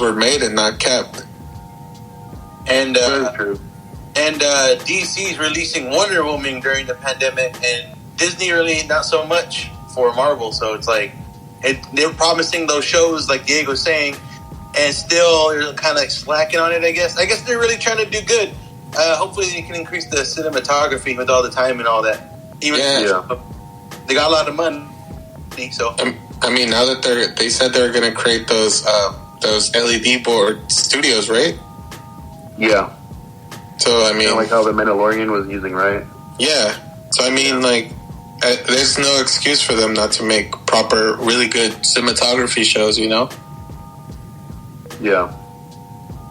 were made and not kept. And Very true. and DC's releasing Wonder Woman during the pandemic, and Disney really not so much for Marvel. So it's like they're promising those shows, like Diego was saying, and still they're kind of slacking on it. I guess they're really trying to do good. Hopefully they can increase the cinematography with all the time and all that. Even they got a lot of money, so I mean, now that they said they're going to create those LED board studios, right? Yeah. So I mean, like how the Mandalorian was using, right? Yeah. So I mean, like, there's no excuse for them not to make proper, really good cinematography shows, you know? Yeah.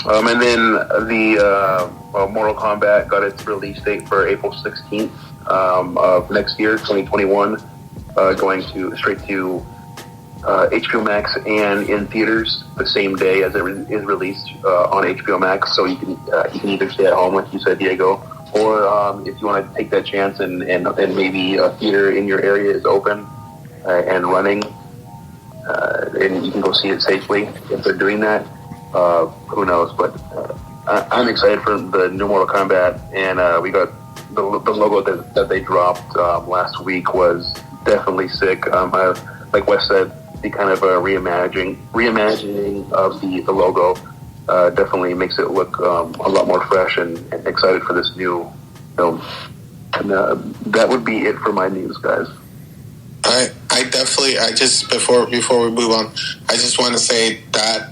And then the Mortal Kombat got its release date for April 16th of next year, 2021, going straight to HBO Max and in theaters the same day as it is released on HBO Max. So you can either stay at home, like you said, Diego, or if you want to take that chance and maybe a theater in your area is open and running, and you can go see it safely if they're doing that. Who knows? But I'm excited for the new Mortal Kombat, and we got the logo that they dropped last week was definitely sick. Like Wes said, the kind of reimagining of the logo definitely makes it look a lot more fresh and excited for this new film. And that would be it for my news, guys. I definitely, before we move on, I just want to say that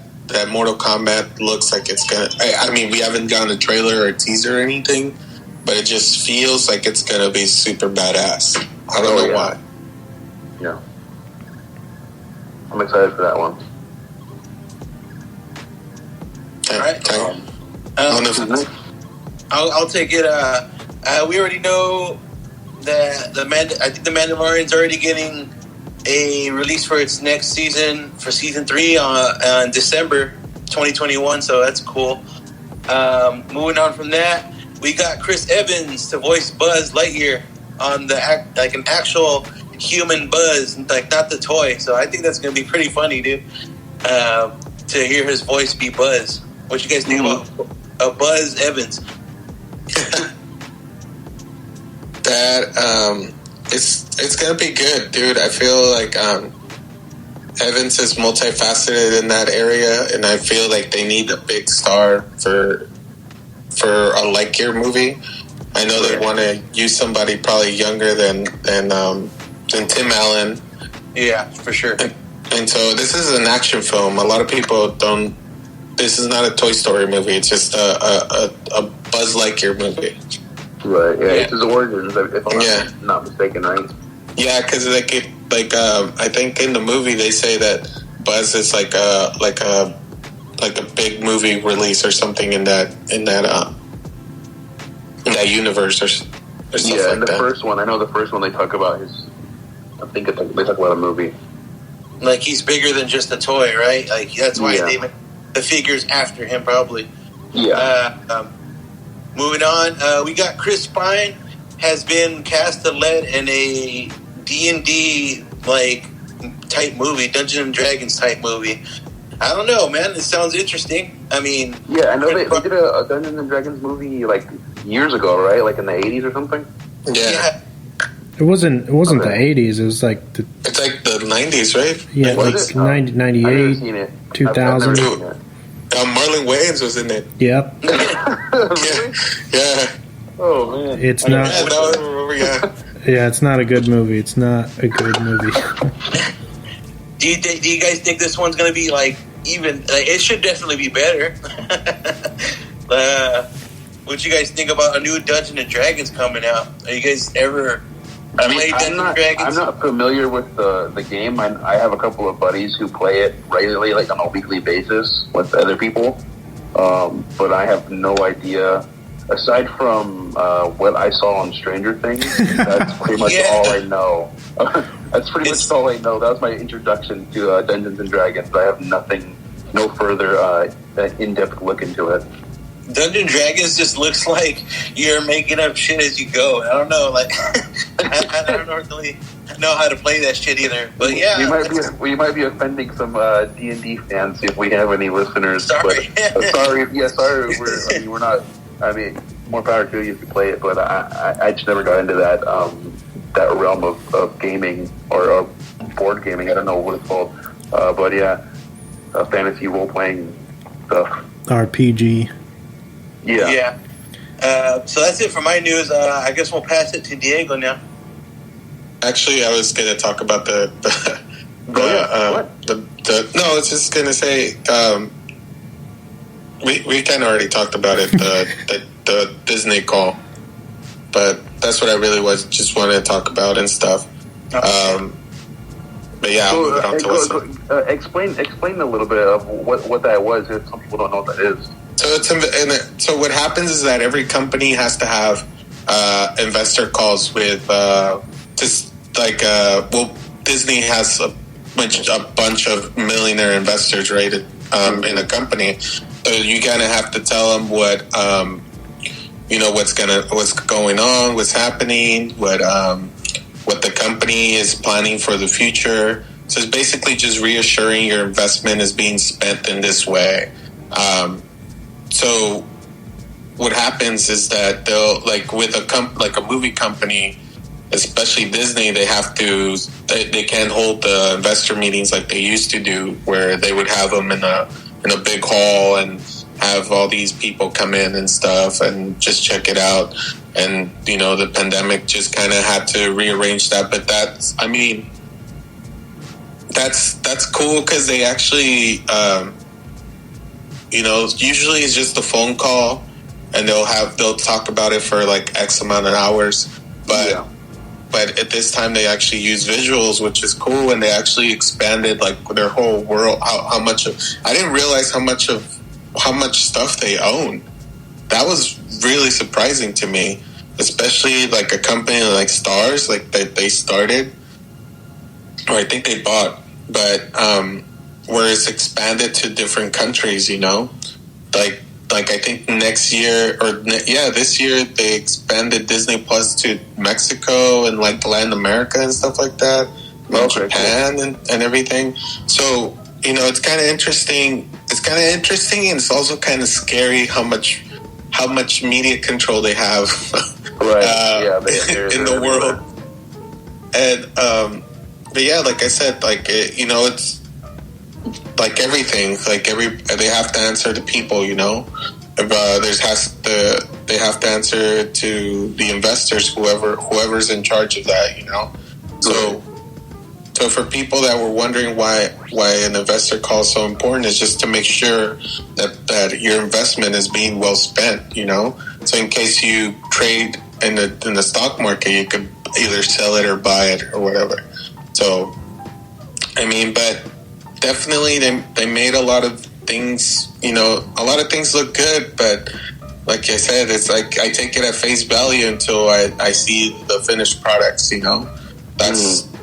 Mortal Kombat looks like it's gonna. I mean, we haven't gotten a trailer or a teaser or anything, but it just feels like it's gonna be super badass. I don't know why. Yeah, I'm excited for that one. All right. I'll take it. We already know that I think the Mandalorian's already getting a release for its next season, for season 3 on December 2021. So that's cool. Moving on from that, we got Chris Evans to voice Buzz Lightyear on like an actual human Buzz, like not the toy. So I think that's going to be pretty funny, dude. To hear his voice be Buzz. What you guys think about Buzz Evans? It's gonna be good, dude. I feel like Evans is multifaceted in that area, and I feel like they need a big star for a Lightyear movie. I know they want to use somebody probably younger than Tim Allen. Yeah, for sure. And so this is an action film. A lot of people don't. This is not a Toy Story movie. It's just a Buzz Lightyear movie. Right. Yeah. It's his origins, if I'm not mistaken, right? Yeah, because I think in the movie they say that Buzz is like a big movie release or something in that universe or stuff like that. Yeah, in the first one, I know the first one they talk about I think they talk about a movie. Like he's bigger than just a toy, right? Like that's why they make the figures after him, probably. Yeah. Moving on, we got Chris Pine has been cast to lead in a D&D like type movie, Dungeons and Dragons type movie. I don't know, man. It sounds interesting. I mean, I know they did a Dungeons and Dragons movie like years ago, right? Like in the 80s or something. Yeah. It wasn't the 80s. It was like it's like the 90s, right? Yeah, like 98, 2000. Marlon Wayans was in it. Yep. Yeah. Oh man, it's not. Yeah, it's not a good movie. It's not a good movie. Do you guys think this one's gonna be like even? It should definitely be better. What you guys think about a new Dungeons and Dragons coming out? Are you guys ever? I'm not familiar with the game. I have a couple of buddies who play it regularly, like on a weekly basis with other people. But I have no idea. Aside from what I saw on Stranger Things, that's pretty much all I know. That's pretty much all I know. That was my introduction to Dungeons and Dragons. I have no further in-depth look into it. Dungeons and Dragons just looks like you're making up shit as you go. I don't know, like I don't really know how to play that shit either. But yeah, we might be offending some D&D fans if we have any listeners. Sorry, sorry. We're not. I mean, more power to you if you play it, but I just never got into that realm of gaming or board gaming. I don't know what it's called, but yeah, fantasy role playing stuff. RPG. Yeah. So that's it for my news. I guess we'll pass it to Diego now. Actually, I was going to talk about the no, I was just going to say, we kind of already talked about it, the Disney call, but that's what I really just wanted to talk about and stuff. But yeah, I'll move it on to explain a little bit of what that was, if some people don't know what that is. So what happens is that every company has to have investor calls with Disney has a bunch of millionaire investors, right, in a company. So you kind of have to tell them what what's going on, what's happening, what the company is planning for the future. So it's basically just reassuring your investment is being spent in this way. So what happens is that they'll, like with a movie company, especially Disney, they can't hold the investor meetings like they used to do, where they would have them in a big hall and have all these people come in and stuff and just check it out. And the pandemic just kind of had to rearrange that. But that's cool because they actually usually it's just a phone call and they'll talk about it for like X amount of hours, but at this time they actually use visuals, which is cool, and they actually expanded like their whole world. How much I didn't realize how much stuff they own. That was really surprising to me, especially like a company like Stars, like that they started, or I think they bought, but where it's expanded to different countries, like I think this year they expanded Disney Plus to Mexico and like Latin America and stuff like that, Japan and everything. So it's kind of interesting. It's kind of interesting, and it's also kind of scary how much media control they have, in the world. And but yeah, like I said, like it's like everything. Like they have to answer to people. They have to answer to the investors, whoever's in charge of that. So for people that were wondering why an investor call is so important, is just to make sure that your investment is being well spent. So in case you trade in the stock market, you could either sell it or buy it or whatever. So but definitely they made a lot of things. A lot of things look good, but like I said, it's like I take it at face value until I see the finished products.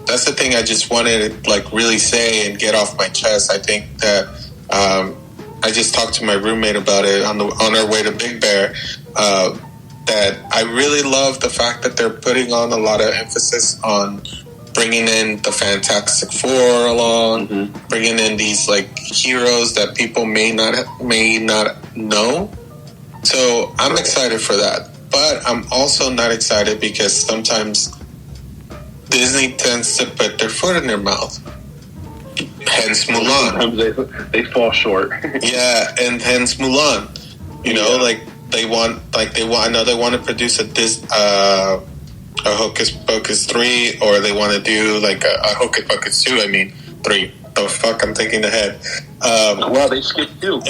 That's the thing I just wanted to like really say and get off my chest. I think that I just talked to my roommate about it on our way to Big Bear. That I really love the fact that they're putting on a lot of emphasis on bringing in the Fantastic Four along, bringing in these like heroes that people may not know. So I'm excited for that, but I'm also not excited because sometimes Disney tends to put their foot in their mouth. Hence Mulan. Sometimes they fall short. Yeah, and hence Mulan. Like they want. I know they want to produce a Hocus Pocus 3, or they want to do like a Hocus Pocus 2. 3. The fuck, I'm thinking ahead. Wow, they skipped 2. And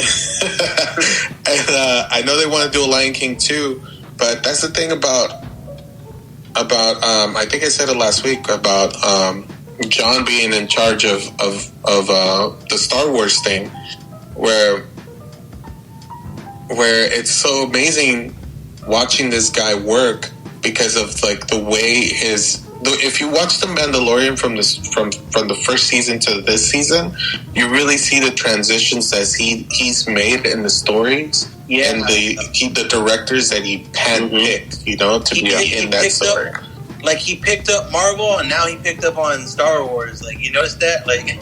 I know they want to do a Lion King 2, but that's the thing about I think I said it last week about John being in charge of the Star Wars thing, where it's so amazing watching this guy work because of like the way if you watch The Mandalorian from the first season to this season, you really see the transitions that he's made in the stories, and the directors that he handpicked, to be in that story. like he picked up Marvel and now he picked up on Star Wars. Like, you noticed that? Like,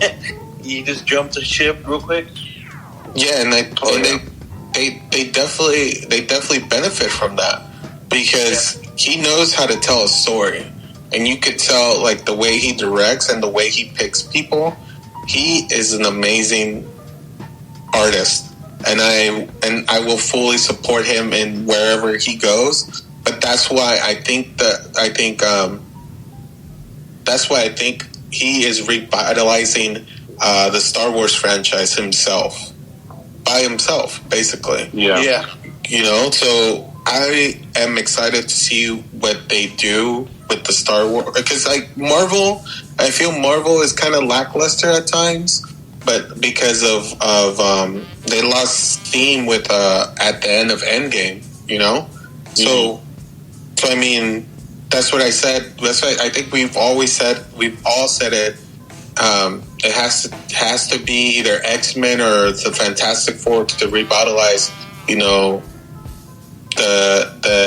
he just jumped a ship real quick. Yeah, and they definitely benefit from that because he knows how to tell a story, and you could tell like the way he directs and the way he picks people. He is an amazing artist, and I will fully support him in wherever he goes. But that's why I think he is revitalizing the Star Wars franchise by himself, basically. Yeah. You know, so I am excited to see what they do with the Star Wars, because like Marvel, I feel Marvel is kind of lackluster at times, but because of they lost steam with at the end of Endgame, you know. So I mean, that's what I said. That's what I think we've all said it. It has to be either X-Men or the Fantastic Four to revitalize, you know, the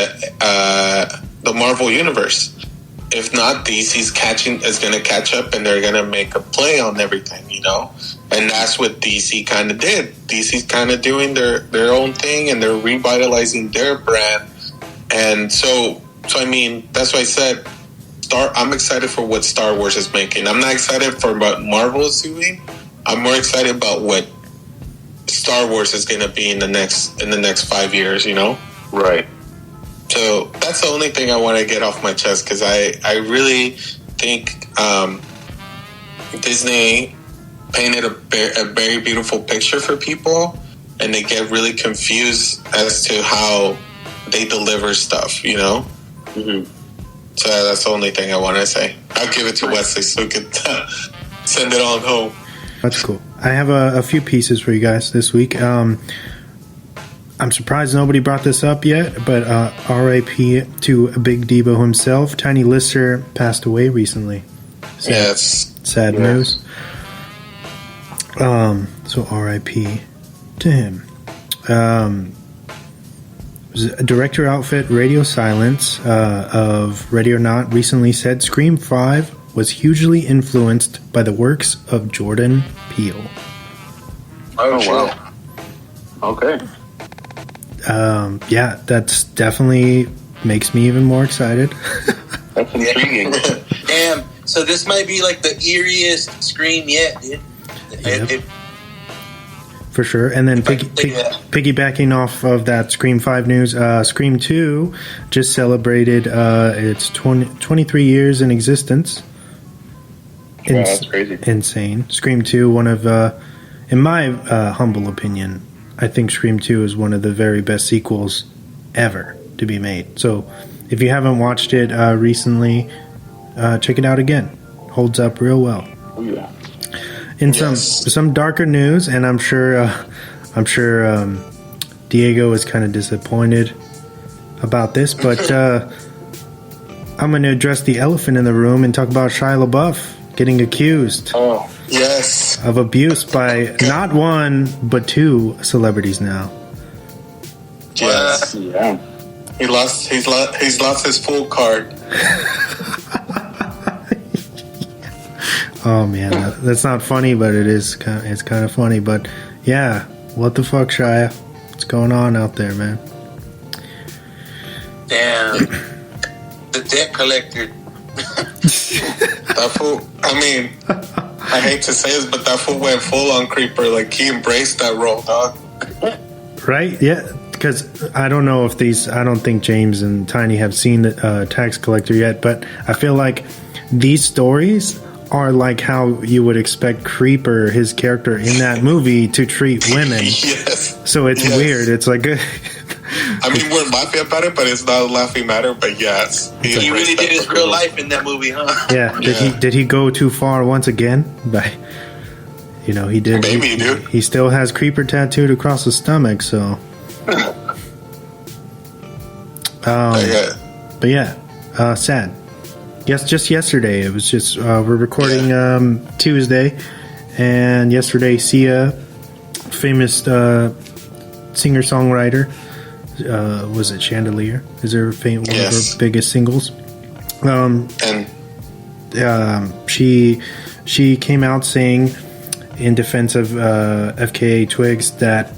Marvel universe. If not, DC's is going to catch up, and they're going to make a play on everything, you know. And that's what DC kind of did. DC's kind of doing their own thing, and they're revitalizing their brand. And so I mean, that's why I said I'm excited for what Star Wars is making. I'm not excited for what Marvel is doing. I'm more excited about what Star Wars is going to be in the next 5 years, you know? Right. So that's the only thing I want to get off my chest, because I really think Disney painted a very beautiful picture for people, and they get really confused as to how they deliver stuff, you know? Mm-hmm. So that's the only thing I want to say. I'll give it to Wesley so we can send it on home. That's cool. I have a few pieces for you guys this week. I'm surprised nobody brought this up yet, but R.I.P. to Big Debo himself. Tiny Lister passed away recently. Sad news. So R.I.P. to him. Director outfit Radio Silence of Ready or Not recently said Scream 5 was hugely influenced by the works of Jordan Peele. Oh, wow. Okay. Yeah, that's definitely makes me even more excited. That's intriguing. Damn. So this might be like the eeriest Scream yet, dude. Yep. For sure. And then piggybacking off of that Scream 5 news, Scream 2 just celebrated its 23 years in existence. Wow, that's crazy. Insane. Scream 2, one of, in my humble opinion, I think Scream 2 is one of the very best sequels ever to be made. So if you haven't watched it recently, check it out again. Holds up real well. Oh, yeah. In some darker news, and I'm sure Diego is kind of disappointed about this, but I'm going to address the elephant in the room and talk about Shia LaBeouf getting accused of abuse by not one but two celebrities now. Yes. Yeah. He's lost his full card. Oh man, that's not funny, but it's kind of funny. But yeah, what the fuck, Shia? What's going on out there, man? Damn, the debt collector. That fool. I mean, I hate to say this, but that fool went full on creeper. Like, he embraced that role, dog. Right? Yeah. Because I don't know if I don't think James and Tiny have seen the Tax Collector yet, but I feel like these stories are like how you would expect Creeper, his character in that movie, to treat women. Yes. So it's weird. It's like I mean, we're laughing about it, but it's not a laughing matter. But yes, he really did his real life in that movie, huh? Yeah. Did he go too far once again? But he did. Maybe, dude. He still has Creeper tattooed across his stomach. So. But yeah, sad. Yes, just yesterday. It was just we're recording Tuesday, and yesterday Sia, famous singer-songwriter, was it Chandelier? Is her one of her biggest singles? And she came out saying in defense of FKA Twigs that